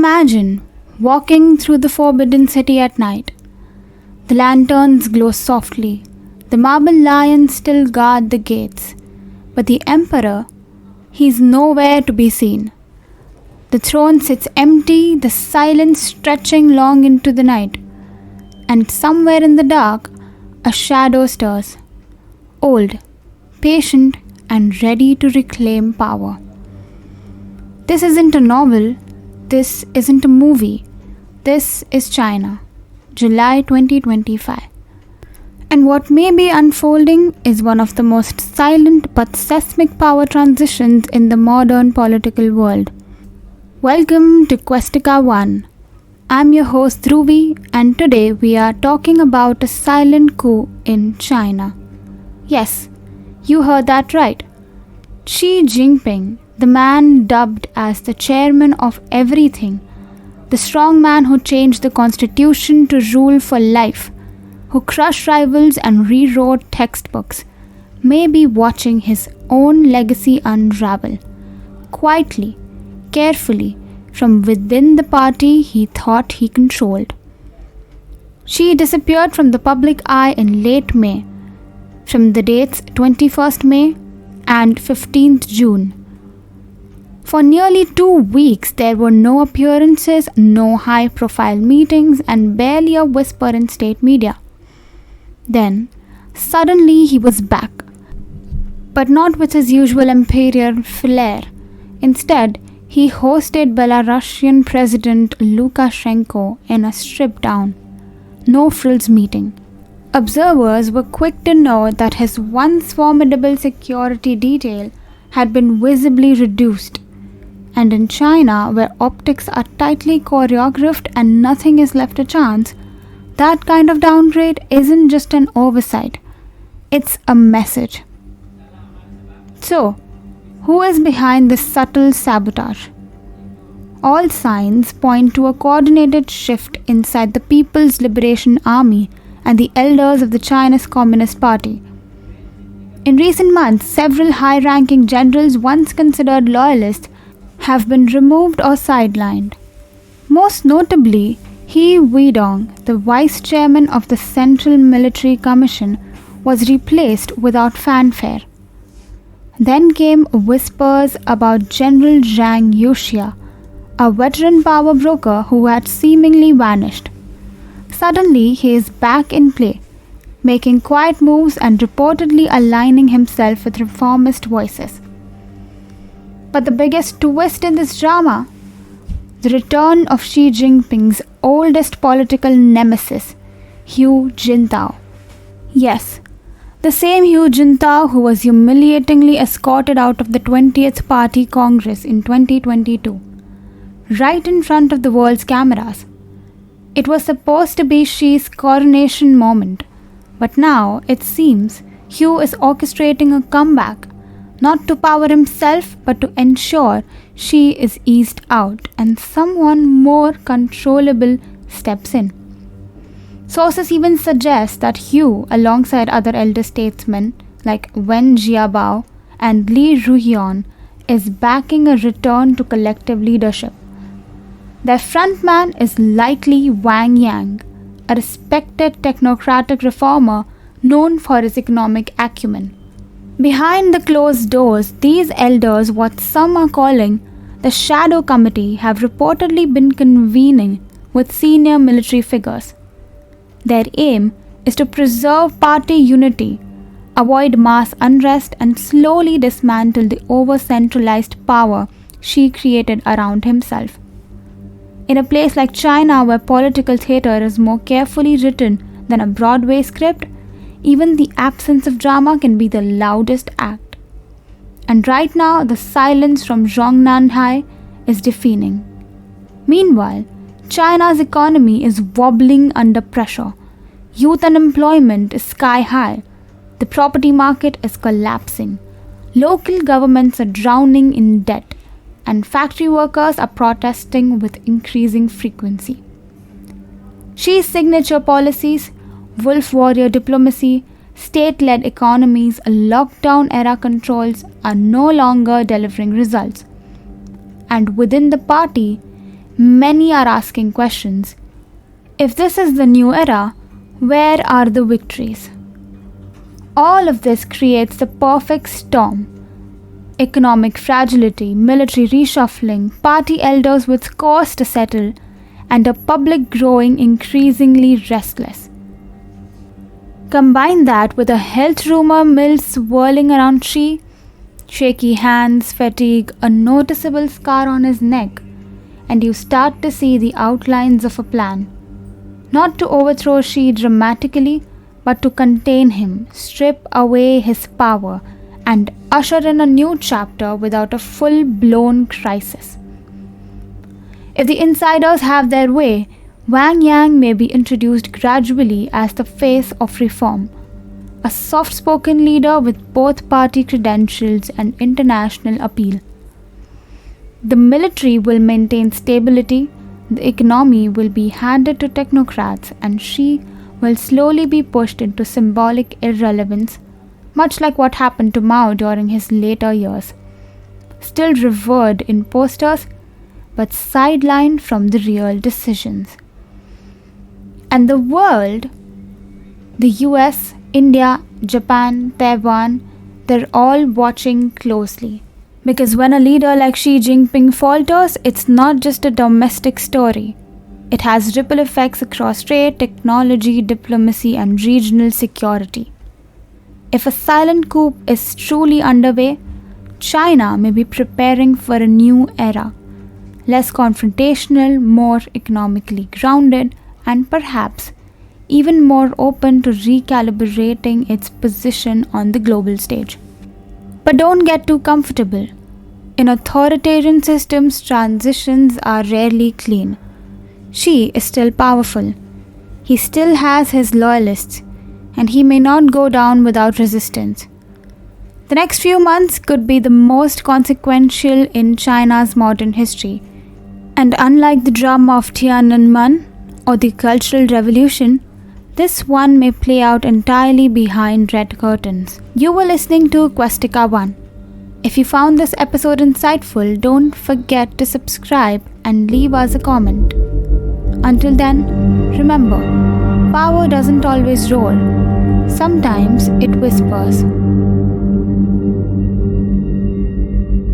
Imagine walking through the forbidden city at night. The lanterns glow softly. The marble lions still guard the gates. But the emperor, he's nowhere to be seen. The throne sits empty, the silence stretching long into the night. And somewhere in the dark, a shadow stirs. Old, patient, and ready to reclaim power. This isn't a novel. This isn't a movie. This is China, July 2025. And what may be unfolding is one of the most silent but seismic power transitions in the modern political world. Welcome to QuestiQA 1. I'm your host Dhruvi, and today we are talking about a silent coup in China. Yes, you heard that right. Xi Jinping, the man dubbed as the chairman of everything, the strong man who changed the constitution to rule for life, who crushed rivals and rewrote textbooks, may be watching his own legacy unravel, quietly, carefully, from within the party he thought he controlled. Xi disappeared from the public eye in late May, from the dates 21st May and 15th June. For nearly 2 weeks, there were no appearances, no high-profile meetings, and barely a whisper in state media. Then, suddenly he was back. But not with his usual imperial flair. Instead, he hosted Belarusian President Lukashenko in a stripped-down, no-frills meeting. Observers were quick to know that his once formidable security detail had been visibly reduced. And in China, where optics are tightly choreographed and nothing is left to chance, that kind of downgrade isn't just an oversight, it's a message. So, who is behind this subtle sabotage? All signs point to a coordinated shift inside the People's Liberation Army and the elders of the Chinese Communist Party. In recent months, several high-ranking generals once considered loyalists have been removed or sidelined. Most notably, He Weidong, the vice chairman of the Central Military Commission, was replaced without fanfare. Then came whispers about General Zhang Yuxia, a veteran power broker who had seemingly vanished. Suddenly, he is back in play, making quiet moves and reportedly aligning himself with reformist voices. But the biggest twist in this drama, the return of Xi Jinping's oldest political nemesis, Hu Jintao. Yes, the same Hu Jintao who was humiliatingly escorted out of the 20th Party Congress in 2022, right in front of the world's cameras. It was supposed to be Xi's coronation moment, but now it seems Hu is orchestrating a comeback, not to power himself but to ensure Xi is eased out and someone more controllable steps in. Sources even suggest that Hu, alongside other elder statesmen like Wen Jiabao and Li Ruhian, is backing a return to collective leadership. Their frontman is likely Wang Yang, a respected technocratic reformer known for his economic acumen. Behind the closed doors, these elders, what some are calling the Shadow Committee, have reportedly been convening with senior military figures. Their aim is to preserve party unity, avoid mass unrest, and slowly dismantle the over-centralized power Xi created around himself. In a place like China, where political theatre is more carefully written than a Broadway script, even the absence of drama can be the loudest act. And right now, the silence from Zhongnanhai is deafening. Meanwhile, China's economy is wobbling under pressure. Youth unemployment is sky high. The property market is collapsing. Local governments are drowning in debt. And factory workers are protesting with increasing frequency. Xi's signature policies, wolf warrior diplomacy, state-led economies, lockdown-era controls are no longer delivering results. And within the party, many are asking questions. If this is the new era, where are the victories? All of this creates the perfect storm. Economic fragility, military reshuffling, party elders with scores to settle, and a public growing increasingly restless. Combine that with a health rumor mill swirling around Xi, shaky hands, fatigue, a noticeable scar on his neck, and you start to see the outlines of a plan. Not to overthrow Xi dramatically, but to contain him, strip away his power, and usher in a new chapter without a full-blown crisis. If the insiders have their way, Wang Yang may be introduced gradually as the face of reform, a soft-spoken leader with both party credentials and international appeal. The military will maintain stability, the economy will be handed to technocrats, and Xi will slowly be pushed into symbolic irrelevance, much like what happened to Mao during his later years. Still revered in posters, but sidelined from the real decisions. And the world, the US, India, Japan, Taiwan, they're all watching closely. Because when a leader like Xi Jinping falters, it's not just a domestic story. It has ripple effects across trade, technology, diplomacy, and regional security. If a silent coup is truly underway, China may be preparing for a new era, less confrontational, more economically grounded, and perhaps even more open to recalibrating its position on the global stage. But don't get too comfortable. In authoritarian systems, transitions are rarely clean. Xi is still powerful. He still has his loyalists, and he may not go down without resistance. The next few months could be the most consequential in China's modern history. And unlike the drama of Tiananmen or the Cultural Revolution, this one may play out entirely behind red curtains. You were listening to QuestiQA 1. If you found this episode insightful, don't forget to subscribe and leave us a comment. Until then, remember, power doesn't always roar. Sometimes it whispers.